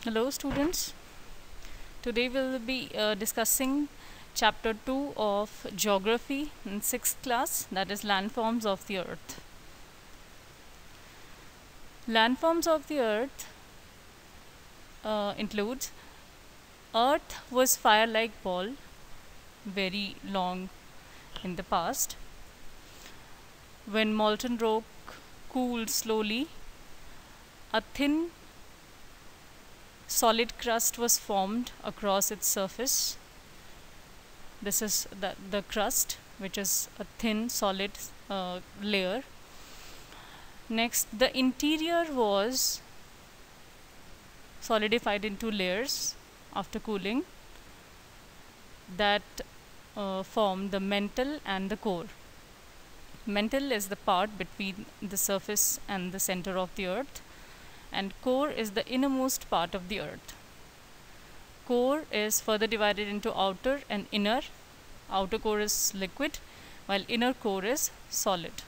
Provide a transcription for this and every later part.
Hello students, today we'll be discussing chapter 2 of geography in 6th class, that is landforms of the earth. Landforms of the earth includes earth was fire-like ball very long in the past. When molten rock cooled slowly, a thin solid crust was formed across its surface. This is the crust, which is a thin solid layer. Next, the interior was solidified into layers after cooling that form the mantle and the core. Mantle is the part between the surface and the center of the earth, and core is the innermost part of the earth. Core is further divided into outer and inner. Outer core is liquid, while inner core is solid.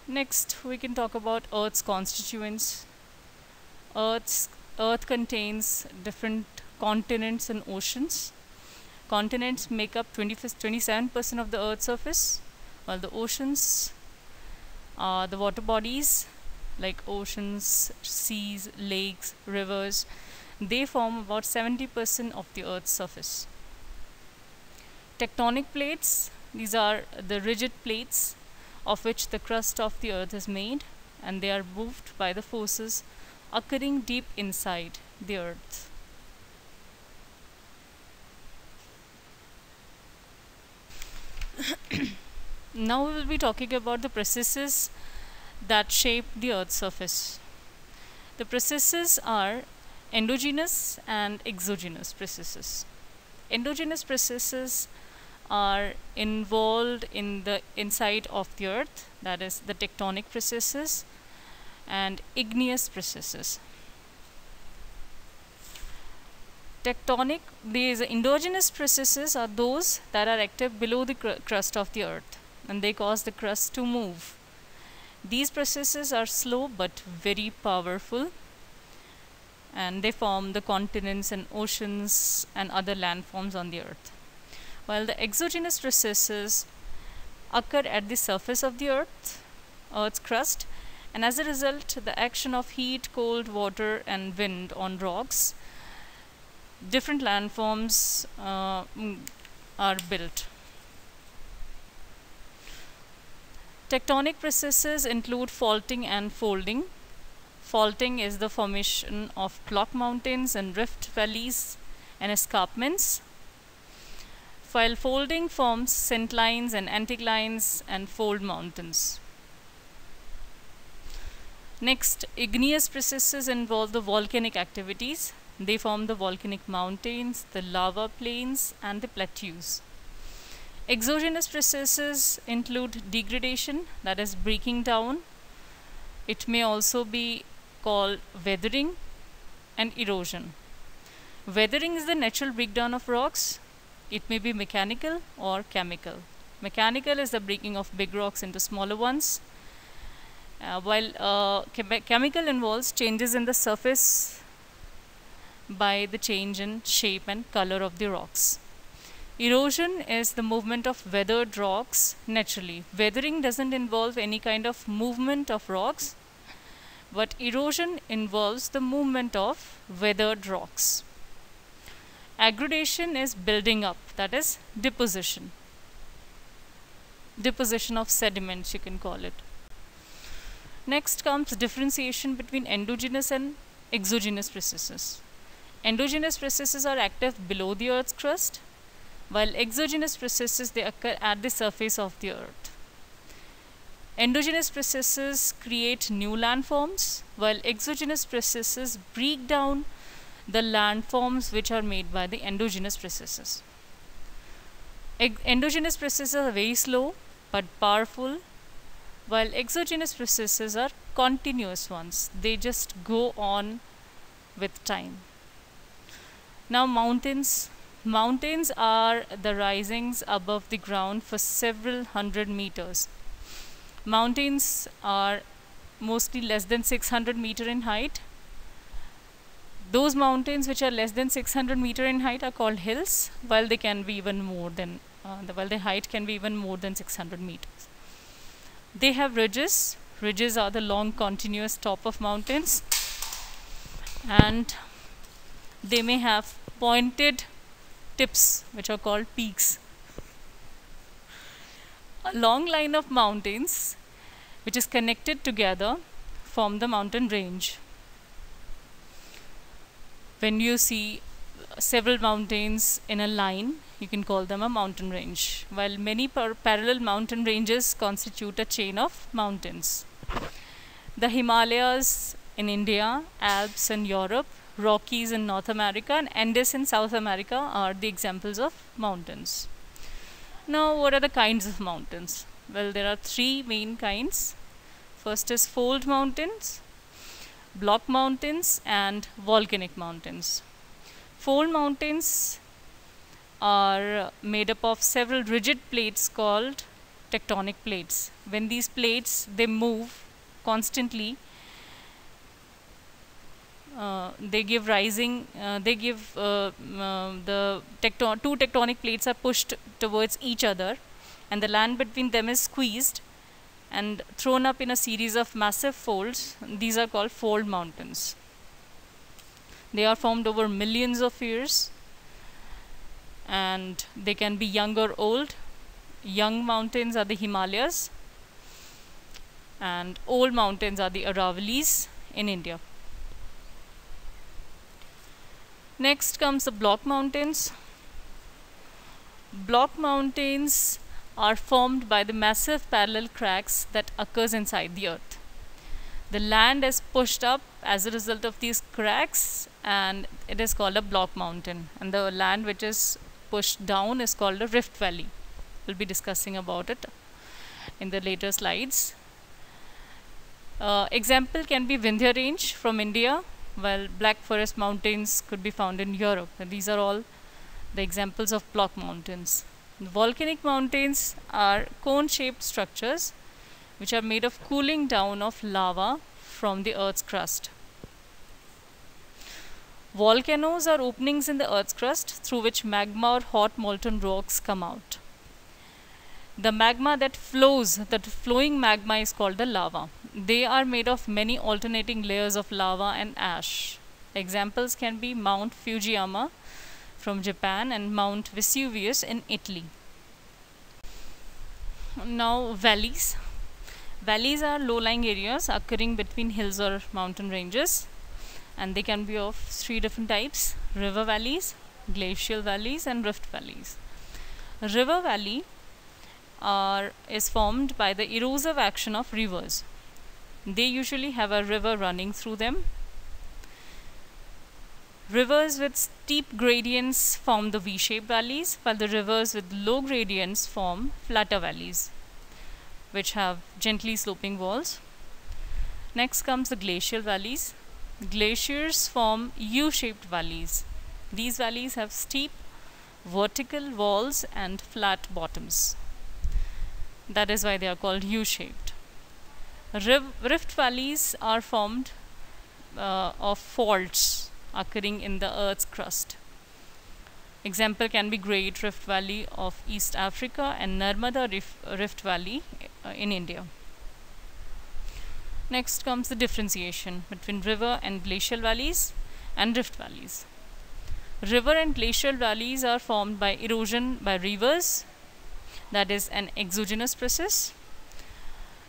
Next, we can talk about Earth's constituents. Earth contains different continents and oceans. Continents make up 27% of the Earth's surface, while the oceans are the water bodies like oceans, seas, lakes, rivers. They form about 70% of the Earth's surface. Tectonic plates, these are the rigid plates of which the crust of the earth is made, and they are moved by the forces occurring deep inside the earth. Now we will be talking about the processes that shape the earth's surface. The processes are endogenous and exogenous processes. Endogenous processes are involved in the inside of the earth, that is the tectonic processes and igneous processes. These endogenous processes are those that are active below the crust of the earth, and they cause the crust to move. These processes are slow but very powerful, and they form the continents and oceans and other landforms on the earth. While the exogenous processes occur at the surface of the earth's crust, and as a result, the action of heat, cold, water, and wind on rocks, different landforms are built. Tectonic processes include faulting and folding. Faulting is the formation of block mountains and rift valleys and escarpments, while folding forms synclines and anticlines and fold mountains. Next, igneous processes involve the volcanic activities. They form the volcanic mountains, the lava plains, and the plateaus. Exogenous processes include degradation, that is breaking down. It may also be called weathering and erosion. Weathering is the natural breakdown of rocks. It may be mechanical or chemical. Mechanical is the breaking of big rocks into smaller ones, while chemical involves changes in the surface by the change in shape and color of the rocks. Erosion is the movement of weathered rocks naturally. Weathering doesn't involve any kind of movement of rocks, but erosion involves the movement of weathered rocks. Aggradation is building up, that is deposition. Deposition of sediments, you can call it. Next comes differentiation between endogenous and exogenous processes. Endogenous processes are active below the earth's crust, while exogenous processes, they occur at the surface of the earth. Endogenous processes create new landforms, while exogenous processes break down the landforms which are made by the endogenous processes. Endogenous processes are very slow but powerful, while exogenous processes are continuous ones. They just go on with time. Now, mountains. Mountains are the risings above the ground for several hundred meters. Mountains are mostly less than 600 meters in height. Those mountains which are less than 600 meter in height are called hills, while they can be even more than while the height can be even more than 600 meters. They have ridges. Ridges are the long continuous top of mountains, and they may have pointed tips which are called peaks. A long line of mountains which is connected together form the mountain range. When you see several mountains in a line, you can call them a mountain range, while many parallel mountain ranges constitute a chain of mountains. The Himalayas in India, Alps in Europe, Rockies in North America, and Andes in South America are the examples of mountains. Now, what are the kinds of mountains? Well, there are three main kinds. First is fold mountains, block mountains, and volcanic mountains. Fold mountains are made up of several rigid plates called tectonic plates. When these plates they move constantly, they give rising. The two tectonic plates are pushed towards each other, and the land between them is squeezed and thrown up in a series of massive folds. These are called fold mountains. They are formed over millions of years, and they can be young or old. Young mountains are the Himalayas, and old mountains are the Aravalis in India. Next comes the block mountains. Block mountains are formed by the massive parallel cracks that occurs inside the earth. The land is pushed up as a result of these cracks, and it is called a block mountain. And the land which is pushed down is called a rift valley. We'll be discussing about it in the later slides. Example can be Vindhya range from India, while Black Forest mountains could be found in Europe. And these are all the examples of block mountains. The volcanic mountains are cone-shaped structures which are made of cooling down of lava from the Earth's crust. Volcanoes are openings in the Earth's crust through which magma or hot molten rocks come out. The magma that flows, that flowing magma, is called the lava. They are made of many alternating layers of lava and ash. Examples can be Mount Fujiyama from Japan and Mount Vesuvius in Italy. Now, valleys. Valleys are low-lying areas occurring between hills or mountain ranges, and they can be of three different types: river valleys, glacial valleys, and rift valleys. A river valley is formed by the erosive action of rivers. They usually have a river running through them. Rivers with steep gradients form the V-shaped valleys, while the rivers with low gradients form flatter valleys, which have gently sloping walls. Next comes the glacial valleys. Glaciers form U-shaped valleys. These valleys have steep vertical walls and flat bottoms. That is why they are called U-shaped. Rift valleys are formed of faults occurring in the Earth's crust. Example can be Great Rift Valley of East Africa and Narmada Rift Valley in India. Next comes the differentiation between river and glacial valleys and rift valleys. River and glacial valleys are formed by erosion by rivers, that is an exogenous process.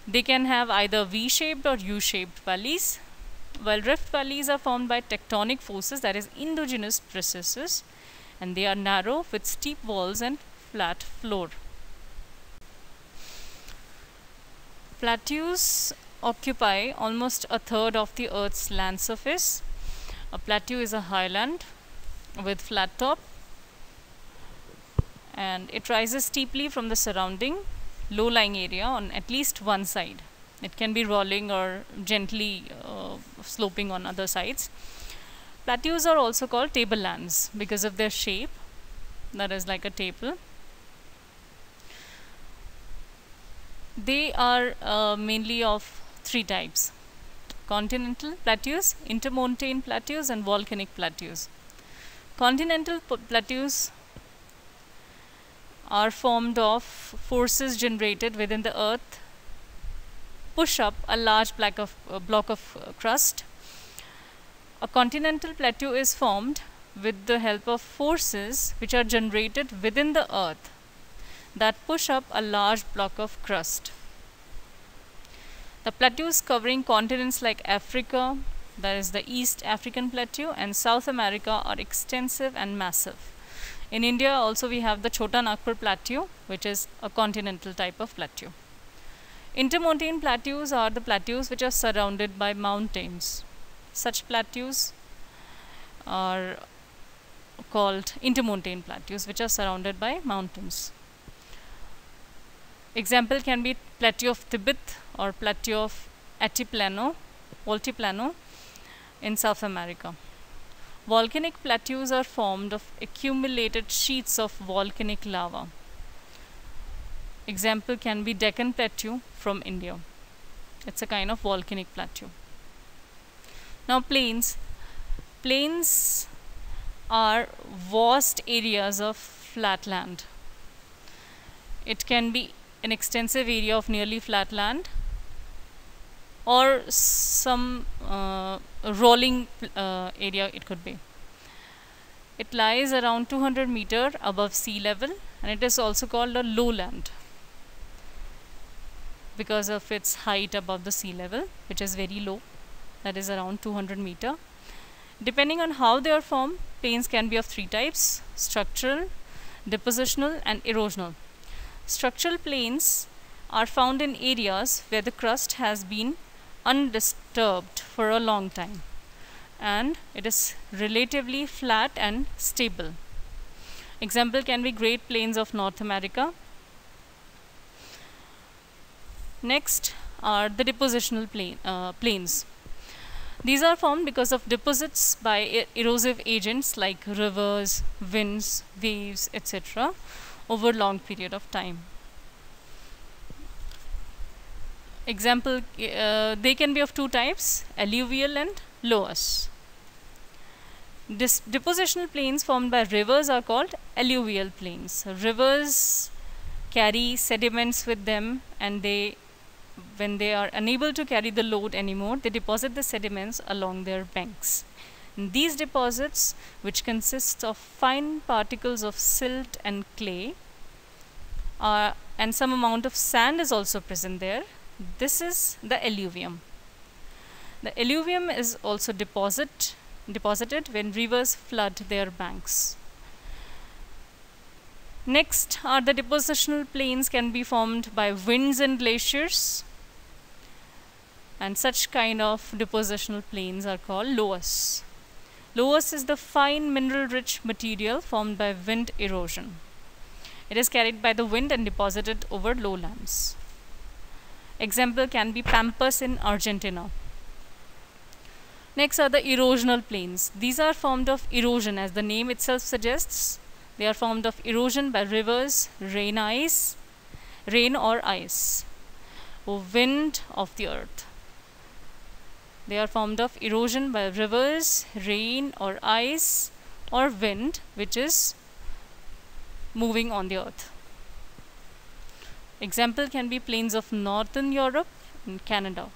They can have either V-shaped or U-shaped valleys, while rift valleys are formed by tectonic forces, that is endogenous processes, and they are narrow with steep walls and flat floor. Plateaus occupy almost a third of the Earth's land surface. A plateau is a highland with flat top, and it rises steeply from the surrounding low-lying area on at least one side. It can be rolling or gently sloping on other sides. Plateaus are also called tablelands because of their shape, that is like a table. They are mainly of three types: continental plateaus, intermontane plateaus, and volcanic plateaus. Continental plateaus are formed of forces generated within the earth push up a large block of crust. A continental plateau is formed with the help of forces which are generated within the earth that push up a large block of crust. The plateaus covering continents like Africa, that is the East African Plateau, and South America are extensive and massive. In India also we have the Chota Nagpur Plateau, which is a continental type of plateau. Intermontane plateaus are the plateaus which are surrounded by mountains. Such plateaus are called intermontane plateaus, which are surrounded by mountains. Example can be Plateau of Tibet or Plateau of Altiplano in South America. Volcanic plateaus are formed of accumulated sheets of volcanic lava. Example can be Deccan Plateau from India. It's a kind of volcanic plateau. Now plains. Plains are vast areas of flat land. It can be an extensive area of nearly flat land or some rolling area it could be. It lies around 200 meters above sea level, and it is also called a lowland because of its height above the sea level, which is very low, that is around 200 meters. Depending on how they are formed, plains can be of three types: structural, depositional, and erosional. Structural plains are found in areas where the crust has been undisturbed for a long time and it is relatively flat and stable. Example can be Great Plains of North America. Next are the depositional plains. These are formed because of deposits by erosive agents like rivers, winds, waves, etc. over long period of time. Example, they can be of two types: alluvial and loess. Depositional plains formed by rivers are called alluvial plains. Rivers carry sediments with them, and when they are unable to carry the load anymore, they deposit the sediments along their banks. And these deposits, which consist of fine particles of silt and clay, and some amount of sand is also present there. This is the alluvium. The alluvium is also deposited when rivers flood their banks. Next are the depositional plains can be formed by winds and glaciers, and such kind of depositional plains are called loess. Loess is the fine mineral-rich material formed by wind erosion. It is carried by the wind and deposited over lowlands. Example can be Pampas in Argentina. Next are the erosional plains. These are formed of erosion, as the name itself suggests. They are formed of erosion by rivers, rain or ice, or wind of the earth. They are formed of erosion by rivers, rain or ice, or wind which is moving on the earth. Example can be plains of Northern Europe and Canada.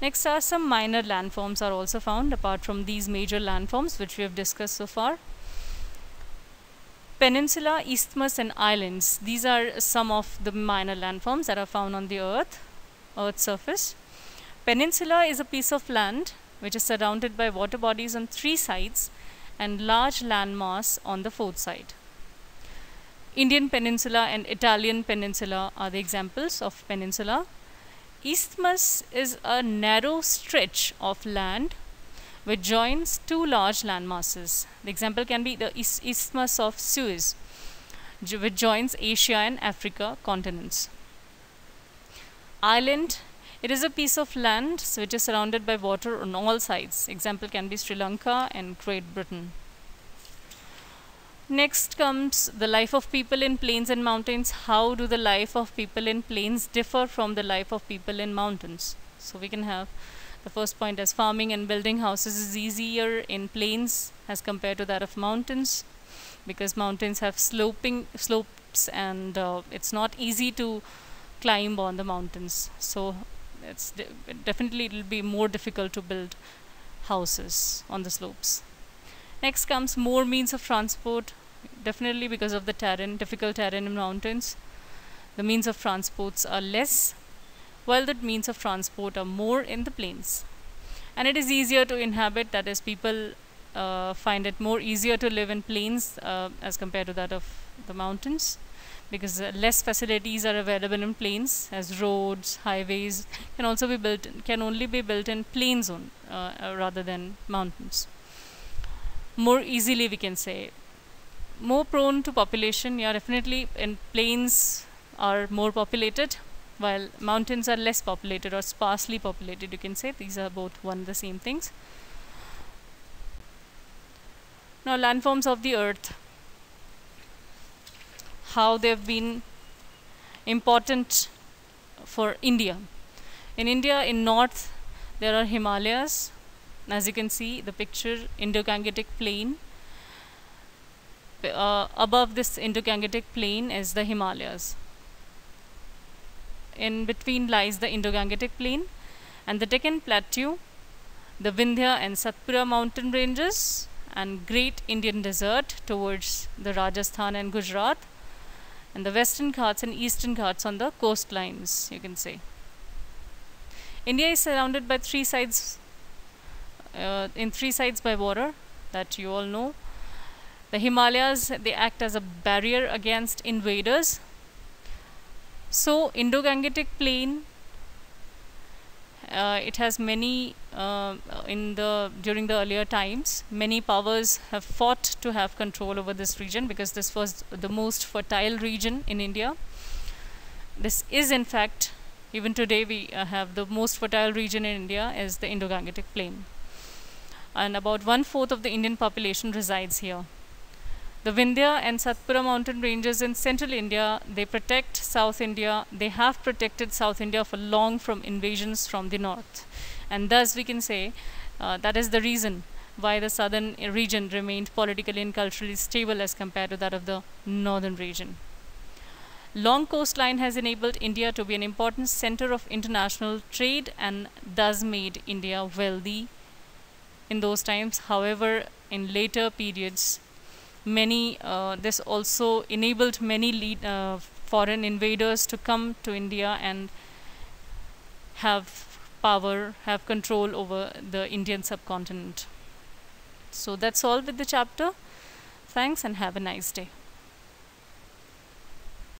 Next are some minor landforms are also found apart from these major landforms which we have discussed so far. Peninsula, isthmus and islands. These are some of the minor landforms that are found on the Earth's surface. Peninsula is a piece of land which is surrounded by water bodies on three sides and large landmass on the fourth side. Indian Peninsula and Italian Peninsula are the examples of peninsula. Isthmus is a narrow stretch of land which joins two large land masses. The example can be the Isthmus of Suez, which joins Asia and Africa continents. Island, it is a piece of land which is surrounded by water on all sides. Example can be Sri Lanka and Great Britain. Next comes the life of people in plains and mountains. How do the life of people in plains differ from the life of people in mountains? So we can have the first point as farming and building houses is easier in plains as compared to that of mountains, because mountains have slopes, and it's not easy to climb on the mountains. So it's definitely it will be more difficult to build houses on the slopes. Next comes more means of transport, definitely because of the terrain, difficult terrain in mountains. The means of transports are less, while the means of transport are more in the plains. And it is easier to inhabit, that is, people find it more easier to live in plains as compared to that of the mountains, because less facilities are available in plains, as roads, highways can only be built in plains rather than mountains. More easily, we can say. More prone to population, yeah, definitely in plains are more populated, while mountains are less populated or sparsely populated, you can say. These are both one and the same things. Now, landforms of the earth, how they have been important for India. In India, in north, there are Himalayas. As you can see, the picture, Indo-Gangetic Plain. Above this Indo-Gangetic Plain is the Himalayas. In between lies the Indo-Gangetic Plain and the Deccan Plateau, the Vindhya and Satpura mountain ranges, and Great Indian Desert towards the Rajasthan and Gujarat, and the Western Ghats and Eastern Ghats on the coastlines, you can say. India is surrounded by three sides by water, that you all know. The Himalayas, they act as a barrier against invaders. So Indo-Gangetic Plain, it has many during the earlier times, many powers have fought to have control over this region, because this was the most fertile region in India. This is, in fact, even today we have the most fertile region in India is the Indo-Gangetic Plain, and about 1/4 of the Indian population resides here. The Vindhya and Satpura mountain ranges in central India, they protect South India. They have protected South India for long from invasions from the north. And thus we can say that is the reason why the southern region remained politically and culturally stable as compared to that of the northern region. Long coastline has enabled India to be an important center of international trade and thus made India wealthy in those times. However, in later periods, this also enabled many foreign invaders to come to India and have power, have control over the Indian subcontinent. So that's all with the chapter. Thanks and have a nice day.